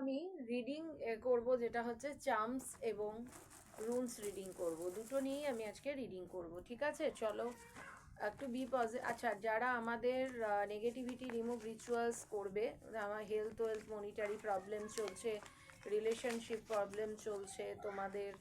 আমি রিডিং করব, যেটা হচ্ছে চার্মস এবং রুনস রিডিং করব, দুটো নিয়েই আমি আজকে রিডিং করব। ঠিক আছে, চলো একটু আচ্ছা, যারা আমাদের নেগেটিভিটি রিমুভ রিচুয়ালস করবে, আমার হেলথ মনিটারি প্রবলেম চলছে, রিলেশনশিপ প্রবলেম চলছে, তোমাদের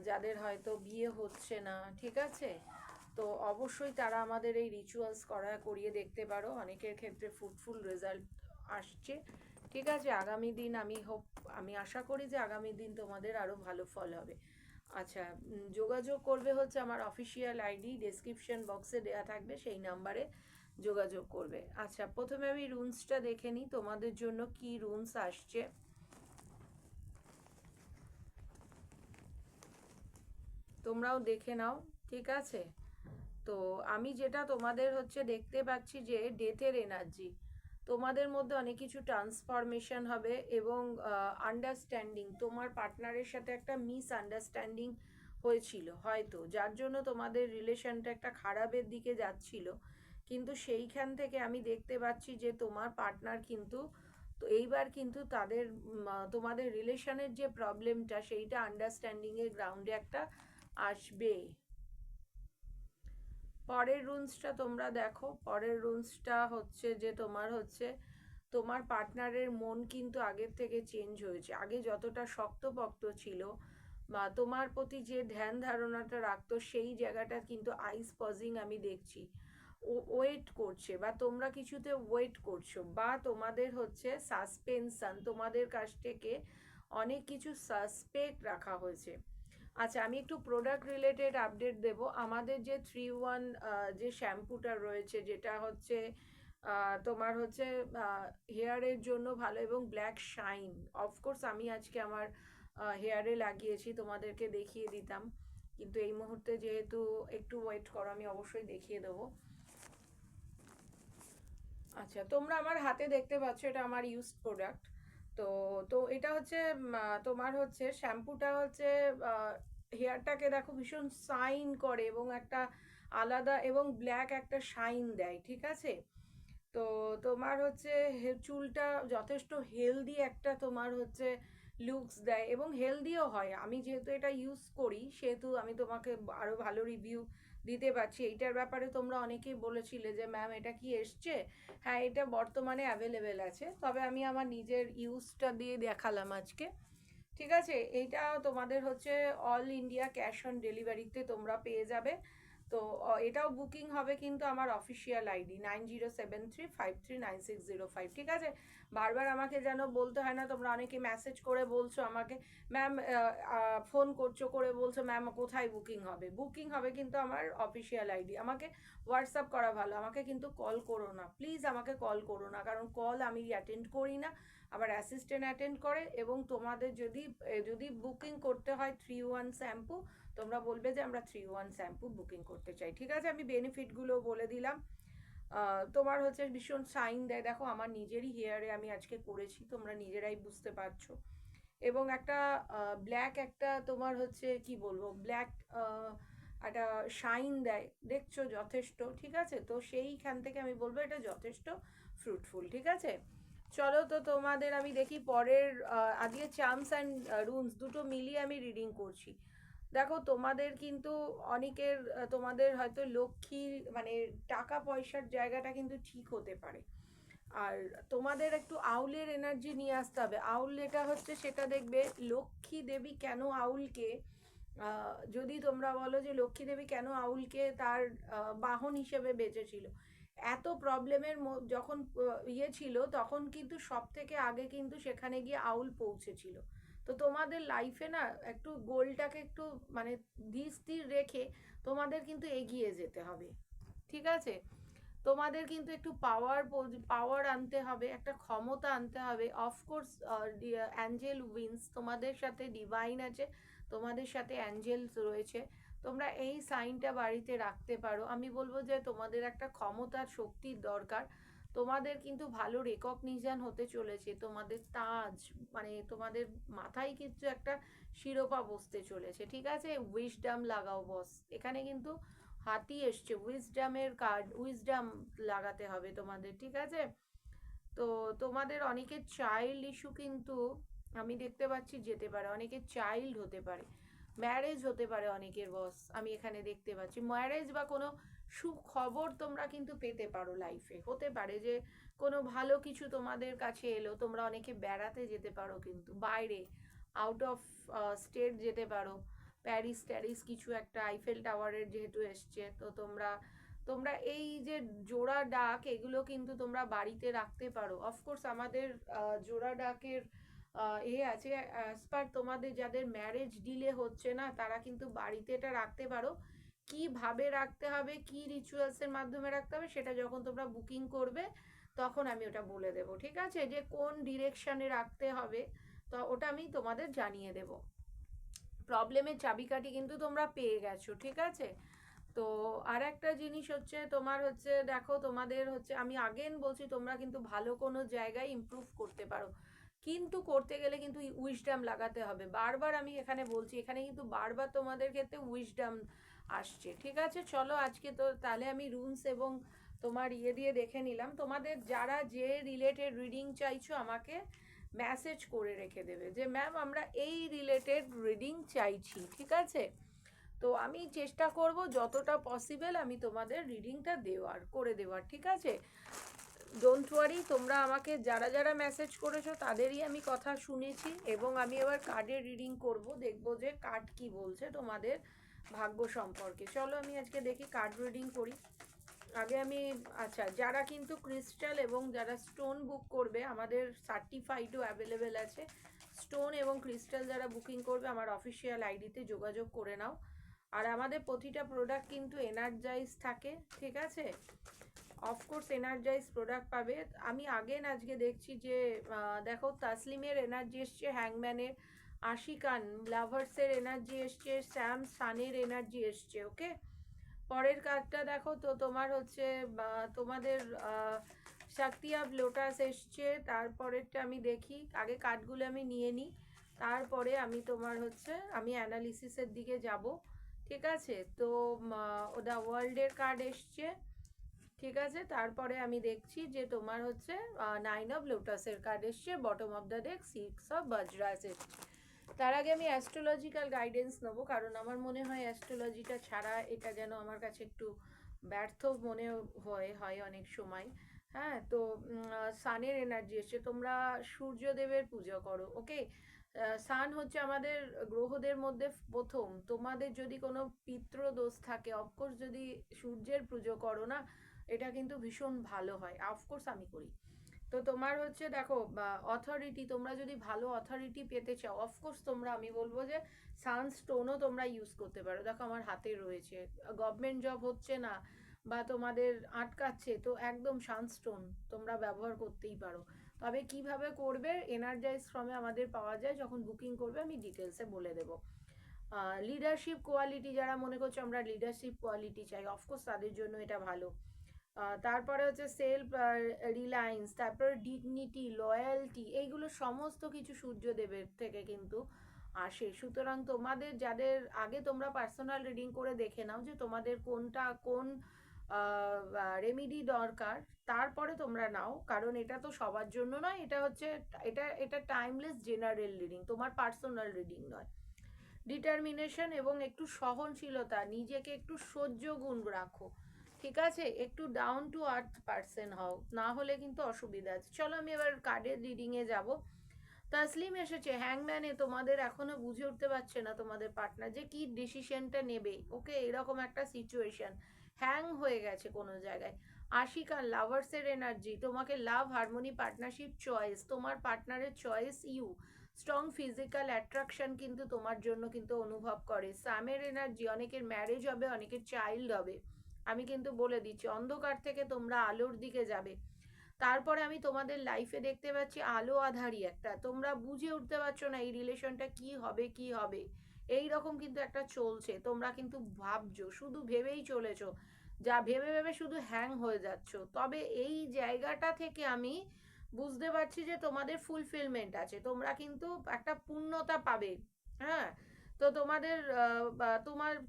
যাদের হয়তো বিয়ে হচ্ছে না, ঠিক আছে, তো অবশ্যই তারা আমাদের এই রিচুয়ালস করিয়ে দেখতে পারো। অনেকের ক্ষেত্রে ফ্রুটফুল রেজাল্ট আসছে। ঠিক আছে, আগামী দিন আমি আশা করি যে আগামী দিন তোমাদের আরও ভালো ফল হবে। আচ্ছা, যোগাযোগ করবে হচ্ছে আমার অফিসিয়াল আইডি ডেসক্রিপশন বক্সে দেওয়া থাকবে, সেই নাম্বারে যোগাযোগ করবে। আচ্ছা, প্রথমে আমি রুনসটা দেখে নিই তোমাদের জন্য কি রুনস আসছে। তোমরাও দেখে নাও, ঠিক আছে। তো আমি যেটা তোমাদের হচ্ছে দেখতে পাচ্ছি যে ডেথের এনার্জি, তোমাদের মধ্যে অনেক কিছু ট্রান্সফরমেশন হবে এবং আন্ডারস্ট্যান্ডিং, তোমার পার্টনারের সাথে একটা মিস আন্ডারস্ট্যান্ডিং হয়েছিল হয়তো, যার জন্য তোমাদের রিলেশনটা একটা খারাপের দিকে যাচ্ছিল। কিন্তু সেইখান থেকে আমি দেখতে পাচ্ছি যে তোমার পার্টনার কিন্তু, তো এইবার কিন্তু তোমাদের রিলেশনের যে প্রবলেমটা সেইটা আন্ডারস্ট্যান্ডিংয়ের গ্রাউন্ডে একটা আসবে। পরের রুলসটা তোমরা দেখো, পরের রুলসটা হচ্ছে যে তোমার পার্টনারের মন কিন্তু আগের থেকে চেঞ্জ হয়েছে। আগে যতটা শক্তপোক্ত ছিল বা তোমার প্রতি যে ধ্যান ধারণাটা রাখতো, সেই জায়গাটা কিন্তু আইস পজিং আমি দেখছি। ও ওয়েট করছে বা তোমরা কিছুতে ওয়েট করছো, বা তোমাদের হচ্ছে সাসপেনশন, তোমাদের কাছ থেকে অনেক কিছু সাসপেক্ট রাখা হয়েছে। আচ্ছা, আমি একটু প্রোডাক্ট রিলেটেড আপডেট দেব। আমাদের যে 3-1 যে শ্যাম্পুটা রয়েছে, যেটা হচ্ছে তোমার হচ্ছে হেয়ারের জন্য ভালো এবং ব্ল্যাক শাইন, অফকোর্স আমি আজকে আমার হেয়ারে লাগিয়েছি, তোমাদেরকে দেখিয়ে দিতাম, কিন্তু এই মুহূর্তে যেহেতু একটু ওয়েট করো, আমি অবশ্যই দেখিয়ে দেবো। আচ্ছা, তোমরা আমার হাতে দেখতে পাচ্ছ, এটা আমার ইউজড প্রোডাক্ট। তো তো এটা হচ্ছে তোমার হচ্ছে শ্যাম্পুটা হচ্ছে হেয়ারটাকে দেখো ভীষণ শাইন করে এবং একটা আলাদা এবং ব্ল্যাক একটা শাইন দেয়, ঠিক আছে। তো তোমার হচ্ছে চুলটা যথেষ্ট হেলদি একটা তোমার হচ্ছে লুকস দেয় এবং হেলদিও হয়। আমি যেহেতু এটা ইউজ করি সেহেতু আমি তোমাকে আরও ভালো রিভিউ দিতে পারছি। এইটার ব্যাপারে তোমরা অনেকেই বলেছিলে যে ম্যাম এটা কি এসছে। হ্যাঁ, এটা বর্তমানে অ্যাভেলেবেল আছে, তবে আমি আমার নিজের ইউজটা দিয়ে দেখালাম আজকে। ঠিক আছে, এইটা তোমাদের হচ্ছে অল ইন্ডিয়া ক্যাশ অন ডেলিভারিতে তোমরা পেয়ে যাবে। তো এটাও বুকিং হবে কিন্তু আমার অফিসিয়াল আইডি 9073539605। ঠিক আছে, বারবার আমাকে যেন বলতে হয় না। তোমরা অনেকে মেসেজ করে বলছো আমাকে, ম্যাম ফোন করছো করে বলছো ম্যাম কোথায় বুকিং হবে। বুকিং হবে কিন্তু আমার অফিসিয়াল আইডি। আমাকে হোয়াটসঅ্যাপ করা ভালো, আমাকে কিন্তু কল করো না প্লিজ, আমাকে কল করো না, কারণ কল আমি অ্যাটেন্ড করি না, আবার অ্যাসিস্ট্যান্ট অ্যাটেন্ড করে। এবং তোমাদের যদি বুকিং করতে হয় 3-1 শ্যাম্পু, তোমরা বলবে যে আমরা 3-1 শ্যাম্পু বুকিং করতে চাই। ঠিক আছে, আমি বেনিফিটগুলো বলে দিলাম। তোমার হচ্ছে ভীষণ শাইন দেয়, দেখো আমার নিজেরই হেয়ারে আমি আজকে করেছি, তোমরা নিজেরাই বুঝতে পারছো। এবং একটা ব্ল্যাক একটা তোমার হচ্ছে কি বলবো, ব্ল্যাক একটা শাইন দেয়, দেখছো যথেষ্ট। ঠিক আছে, তো সেইখান থেকে আমি বলবো এটা যথেষ্ট ফ্রুটফুল। ঠিক আছে, চলো তো তোমাদের আমি দেখি পরের আজকে চার্মস অ্যান্ড রুমস দুটো মিলিয়ে আমি রিডিং করছি। দেখো, তোমাদের কিন্তু অনেকের তোমাদের হয়তো লক্ষ্মীর মানে টাকা পয়সার জায়গাটা কিন্তু ঠিক হতে পারে। আর তোমাদের একটু আউলের এনার্জি নিয়ে আসতে হবে। আউল এটা হচ্ছে সেটা দেখবে, লক্ষ্মী দেবী কেন আউলকে যদি তোমরা বলো যে লক্ষ্মী দেবী কেন আউলকে তার বাহন হিসেবে বেঁচেছিল, এত প্রবলেমের যখন ইয়ে ছিল, তখন কিন্তু সব থেকে আগে কিন্তু সেখানে গিয়ে আউল পৌঁছেছিল। তো তোমাদের লাইফে না একটু গোলটাকে একটু মানে ধীর স্থির রেখে তোমাদের কিন্তু এগিয়ে যেতে হবে। ঠিক আছে, তোমাদের কিন্তু একটু পাওয়ার আনতে হবে, একটা ক্ষমতা আনতে হবে। অফকোর্স অ্যাঞ্জেল উইন্স, তোমাদের সাথে ডিভাইন আছে, তোমাদের সাথে অ্যাঞ্জেলস রয়েছে। তোমরা এই সাইনটা বাড়িতে রাখতে পারো। আমি বলবো যে তোমাদের একটা ক্ষমতার শক্তির দরকার। তোমাদের কিন্তু ভালো রেকগনিশন হতে চলেছে, তোমাদের তাজ মানে তোমাদের মাথায় কিন্তু একটা শিরোপা বসতে চলেছে। ঠিক আছে, উইশডাম লাগাও বস, এখানে কিন্তু হাতি এসছে, উইজডামের কার্ড, উইজডাম লাগাতে হবে তোমাদের। ঠিক আছে, তো তোমাদের অনেকের চাইল্ড ইস্যু কিন্তু আমি দেখতে পাচ্ছি যেতে পারে, অনেকের চাইল্ড হতে পারে, ম্যারেজ হতে পারে অনেকের, বস আমি এখানে দেখতে পাচ্ছি ম্যারেজ বা কোনো সুখবর তোমরা কিন্তু পেতে পারো লাইফে। হতে পারে যে কোনো ভালো কিছু তোমাদের কাছে এলো, তোমরা অনেকে বেড়াতে যেতে পারো কিন্তু বাইরে, আউট অফ স্টেট যেতে পারো, প্যারিস ট্যারিস কিছু একটা, আইফেল টাওয়ারের যেহেতু এসছে, তো তোমরা তোমরা এই যে জোড়া ডাক এগুলো কিন্তু তোমরা বাড়িতে রাখতে পারো। অফকোর্স আমাদের জোড়া ডাকের এ আছে অ্যাজ পার তোমাদের যাদের ম্যারেজ ডিলে হচ্ছে না তারা কিন্তু বাড়িতে এটা রাখতে পারো। কিভাবে রাখতে হবে, কি রিচুয়ালসের মাধ্যমে রাখতে হবে, সেটা যখন তোমরা বুকিং করবে তখন আমি ওটা বলে দেবো, ঠিক আছে, যে কোন ডিরেকশনে রাখতে হবে, তো ওটা আমি তোমাদের জানিয়ে দেবো। প্রবলেমের চাবিকাঠি কিন্তু তোমরা পেয়ে গেছো, ঠিক আছে। তো আর একটা জিনিস হচ্ছে তোমার হচ্ছে দেখো তোমাদের হচ্ছে আমি আগেন বলছি তোমরা কিন্তু ভালো কোনো জায়গায় ইমপ্রুভ করতে পারো, কিন্তু করতে গেলে কিন্তু উইজডম লাগাতে হবে। বারবার আমি এখানে বলছি, এখানে কিন্তু বারবার তোমাদের ক্ষেত্রে উইজডম আসছে, ঠিক আছে। চলো আজকে তো তাহলে আমি রুলস এবং তোমার ইয়ে দিয়ে দেখে নিলাম। তোমাদের যারা যে রিলেটেড রিডিং চাইছো আমাকে মেসেজ করে রেখে দেবে যে ম্যাম আমরা এই রিলেটেড রিডিং চাইছি, ঠিক আছে। তো আমি চেষ্টা করব যতটা পসিবল আমি তোমাদের রিডিংটা করে দেওয়ার, ঠিক আছে। ডোন্ট ওয়ারি, তোমরা আমাকে যারা যারা মেসেজ করেছো তাদেরই আমি কথা শুনেছি, এবং আমি এবার কার্ডের রিডিং করব, দেখব যে কার্ড কি বলছে তোমাদের ভাগ্য সম্পর্কে। চলো আমি আজকে দেখি কার্ড রিডিং করি। আগে আমি আচ্ছা, যারা কিন্তু ক্রিস্টাল এবং যারা স্টোন বুক করবে আমাদের সার্টিফাইডও অ্যাভেলেবেল আছে। স্টোন এবং ক্রিস্টাল যারা বুকিং করবে আমার অফিসিয়াল আইডিতে যোগাযোগ করে নাও। আর আমাদের প্রতিটা প্রোডাক্ট কিন্তু এনার্জাইজ থাকে, ঠিক আছে। অফকোর্স এনার্জাইজ প্রোডাক্ট পাবে। আমি আগেন আজকে দেখছি যে দেখো তাসলিমের এনার্জি এসছে, হ্যাংম্যানের, আশিকান লাভার্সের এনার্জি এসছে, স্যাম সানের এনার্জি এসছে, ওকে। পরের কার্ডটা দেখো তো তোমার হচ্ছে তোমাদের শক্তি অফ লোটাস এসছে। তারপরেরটা আমি দেখি, আগে কার্ডগুলো আমি নিয়ে নিই, তারপরে আমি তোমার হচ্ছে আমি অ্যানালিসিসের দিকে যাব, ঠিক আছে। তো দ্য ওয়ার্ল্ডের কার্ড এসছে, ঠিক আছে। তারপরে আমি দেখছি যে তোমার হচ্ছে 9 অফ লোটাসের কার্ড এসছে, bottom of the deck 6 of বজরাস এসছে। তার আগে আমি অ্যাস্ট্রোলজিক্যাল গাইডেন্স নেবো, কারণ আমার মনে হয় অ্যাস্ট্রোলজিটা ছাড়া এটা যেন আমার কাছে একটু ব্যর্থ মনে হয় অনেক সময়। হ্যাঁ, তো সানের এনার্জি এসছে, তোমরা সূর্যদেবের পুজো করো, ওকে। সান হচ্ছে আমাদের গ্রহদের মধ্যে প্রথম। তোমাদের যদি কোনো পিতৃদোষ থাকে, অফকোর্স যদি সূর্যের পুজো করো না, এটা কিন্তু ভীষণ ভালো হয়, অফকোর্স আমি করি। তো তোমার হচ্ছে দেখো অথরিটি, তোমরা যদি ভালো অথরিটি পেতে চাও অফকোর্স তোমরা আমি বলবো যে সানস্টোনও তোমরা ইউজ করতে পারো। দেখো আমার হাতে রয়েছে, গভর্নমেন্ট জব হচ্ছে না বা তোমাদের আটকাচ্ছে, তো একদম সানস্টোন তোমরা ব্যবহার করতেই পারো। তবে কিভাবে করবে এনার্জাইজ ফ্রমে আমাদের পাওয়া যায়, যখন বুকিং করবে আমি ডিটেলসে বলে দেবো। লিডারশিপ কোয়ালিটি, যারা মনে করছো আমরা লিডারশিপ কোয়ালিটি চাই, অফকোর্স তাদের জন্য এটা ভালো। তারপরে হচ্ছে সেলফ রিলায়েন্স, তারপরে ডিগনিটি, লয়্যালটি, এইগুলো সমস্ত কিছু সূর্যদেবের থেকে কিন্তু আসে। সুতরাং তোমাদের যাদের আগে তোমরা পার্সোনাল রিডিং করে দেখে নাও যে তোমাদের কোনটা কোন রেমিডি দরকার, তারপরে তোমরা নাও, কারণ এটা তো সবার জন্য নয়, এটা হচ্ছে এটা টাইমলেস জেনারেল রিডিং, তোমার পার্সোনাল রিডিং নয়। ডিটারমিনেশন এবং একটু সহনশীলতা, নিজেকে একটু সহ্য গুণ রাখো, ঠিক আছে, একটু ডাউন টু আর্থ পার্সন হও, না হলে কিন্তু অসুবিধা আছে। চলো আমি এবার কার্ডের রিডিংয়ে যাব। তাসলিম এসেছে, হ্যাংম্যানে, তোমাদের এখনো বুঝে উঠতে পারছে না তোমাদের পার্টনার যে কি ডিসিশনটা নেবে, ওকে, এরকম একটা সিচুয়েশন, হ্যাং হয়ে গেছে কোনো জায়গায়। আশিকান লাভার্সের এনার্জি, তোমাকে লাভ হারমোনি পার্টনারশিপ চয়েস, তোমার পার্টনারের choice you, strong physical attraction কিন্তু তোমার জন্য কিন্তু অনুভব করে। স্যামের এনার্জি, অনেকের ম্যারেজ হবে, অনেকের চাইল্ড হবে, আমি কিন্তু বলে দিচ্ছি অন্ধকার থেকে তোমরা আলোর দিকে যাবে। তারপরে আমি তোমাদের লাইফে দেখতে পাচ্ছি আলো আধারী একটা, তোমরা বুঝে উঠতে পারছো না এই রিলেশনটা কি হবে কি হবে, এই রকম কিন্তু একটা চলছে, তোমরা কিন্তু ভাবছো, শুধু ভেবেই চলেছো, যা ভেবে ভেবে শুধু হ্যাং হয়ে যাচ্ছ। তবে এই জায়গাটা থেকে আমি বুঝতে পারছি যে তোমাদের ফুলফিলমেন্ট আছে, তোমরা কিন্তু একটা পূর্ণতা পাবে। হ্যাঁ, তো তোমাদের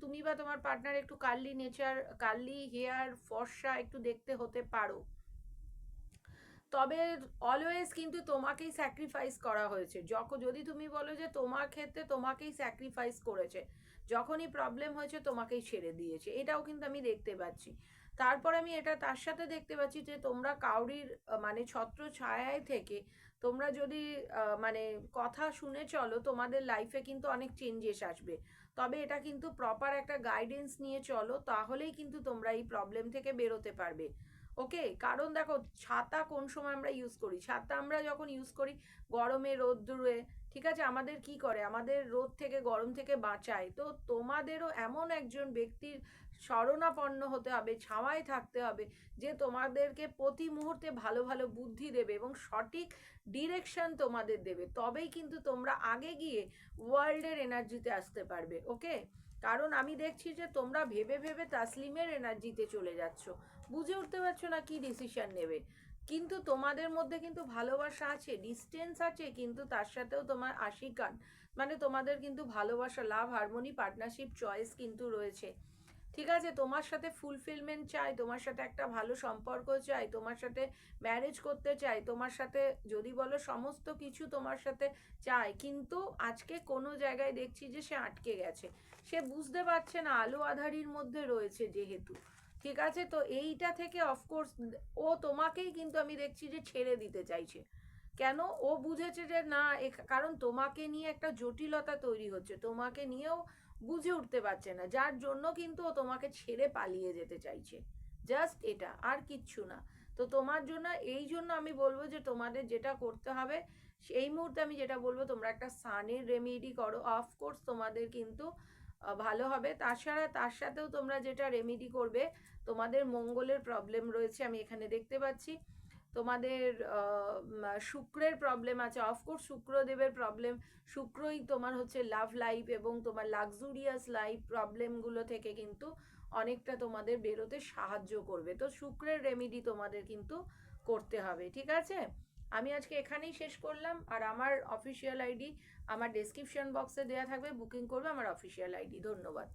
তুমি বা তোমার পার্টনার একটু কার্লি নেচার, কার্লি হেয়ার, ফর্সা একটু দেখতে হতে পারো। তবে অলওয়েজ কিন্তু তোমাকেই স্যাক্রিফাইস করা হয়েছে। যদি তুমি বলো যে তোমার ক্ষেত্রে তোমাকেই স্যাক্রিফাইস করেছে, যখনই প্রবলেম হয়েছে তোমাকেই ছেড়ে দিয়েছে, এটাও কিন্তু আমি দেখতে পাচ্ছি। তারপর আমি এটা তার সাথে দেখতে পাচ্ছি যে তোমরা কাউরির মানে ছত্র ছায়ায় থেকে তোমরা যদি মানে কথা শুনে চলো, তোমাদের লাইফে কিন্তু অনেক চেঞ্জেস আসবে। তবে এটা কিন্তু প্রপার একটা গাইডেন্স নিয়ে চলো, তাহলেই কিন্তু তোমরা এই প্রবলেম থেকে বেরোতে পারবে। ওকে, কারণ দেখো ছাতা কোন সময় আমরা ইউজ করি, ছাতা আমরা যখন ইউজ করি গরমে রোদ্দুরে, ঠিক আছে, আমাদের কি করে, আমাদের রোদ থেকে গরম থেকে বাঁচায়। তো তোমাদেরও এমন একজন ব্যক্তির শরণাপন্ন হতে হবে, ছাওয়ায় থাকতে হবে, যে তোমাদেরকে প্রতি মুহূর্তে ভালো ভালো বুদ্ধি দেবে এবং সঠিক ডিরেকশন তোমাদের দেবে। তবেই কিন্তু তোমরা আগে গিয়ে ওয়ার্ল্ডের এনার্জিতে আসতে পারবে। ওকে, কারণ আমি দেখছি যে তোমরা ভেবে ভেবে তাসলিমের এনার্জিতে চলে যাচ্ছ, বুঝে উঠতে পারছো না কি ডিসিশন নেবে। কিন্তু তোমাদের মধ্যে কিন্তু ভালোবাসা আছে, ডিস্টেন্স আছে, কিন্তু তার সাথেও তোমার আশিকান, মানে তোমাদের কিন্তু ভালোবাসা, লাভ, হারমোনি, পার্টনারশিপ, চয়েস কিন্তু রয়েছে। ঠিক আছে, তোমার সাথে ফুলফিলমেন্ট চাই, তোমার সাথে একটা ভালো সম্পর্ক চাই, তোমার সাথে ম্যারেজ করতে চাই, তোমার সাথে যদি বলো সমস্ত কিছু তোমার সাথে চাই। কিন্তু আজকে কোনো জায়গায় দেখছি যে সে আটকে গেছে, সে বুঝতে পারছে না, আলো আঁধারির মধ্যে রয়েছে যেহেতু। ঠিক আছে, তো এইটা থেকে অফকোর্স ও তোমাকেই কিন্তু আমি দেখছি যে ছেড়ে দিতে চাইছে। কেন? ও বুঝেছে যে না, কারণ তোমাকে নিয়ে একটা জটিলতা তৈরি হচ্ছে, তোমাকে নিয়েও বুঝে উঠতে পারছে না, যার জন্য কিন্তু ও তোমাকে ছেড়ে পালিয়ে যেতে চাইছে। জাস্ট এটা, আর কিচ্ছু না। তো তোমার জন্য, এই জন্য আমি বলবো যে তোমাদের যেটা করতে হবে, সেই মুহূর্তে আমি যেটা বলবো, তোমরা একটা সানের রেমেডি করো, অফকোর্স তোমাদের কিন্তু ভালো হবে। তাছাড়া তার সাথেও তোমরা যেটা রেমেডি করবে, তোমাদের মঙ্গলের প্রবলেম রয়েছে আমি এখানে দেখতে পাচ্ছি, তোমাদের শুক্রের প্রবলেম আছে, অফকোর্স শুক্রদেবের প্রবলেম, শুক্রই তোমার হচ্ছে লাভ লাইফ এবং তোমার লাক্সুরিয়াস লাইফ প্রবলেমগুলো থেকে কিন্তু অনেকটা তোমাদের বেরোতে সাহায্য করবে। তো শুক্রের রেমেডি তোমাদের কিন্তু করতে হবে। ঠিক আছে, আমি আজকে এখানেই শেষ করলাম। আর আমার অফিসিয়াল আইডি আমার ডেসক্রিপশন বক্সে দেওয়া থাকবে, বুকিং করবে আমার অফিসিয়াল আইডি। ধন্যবাদ।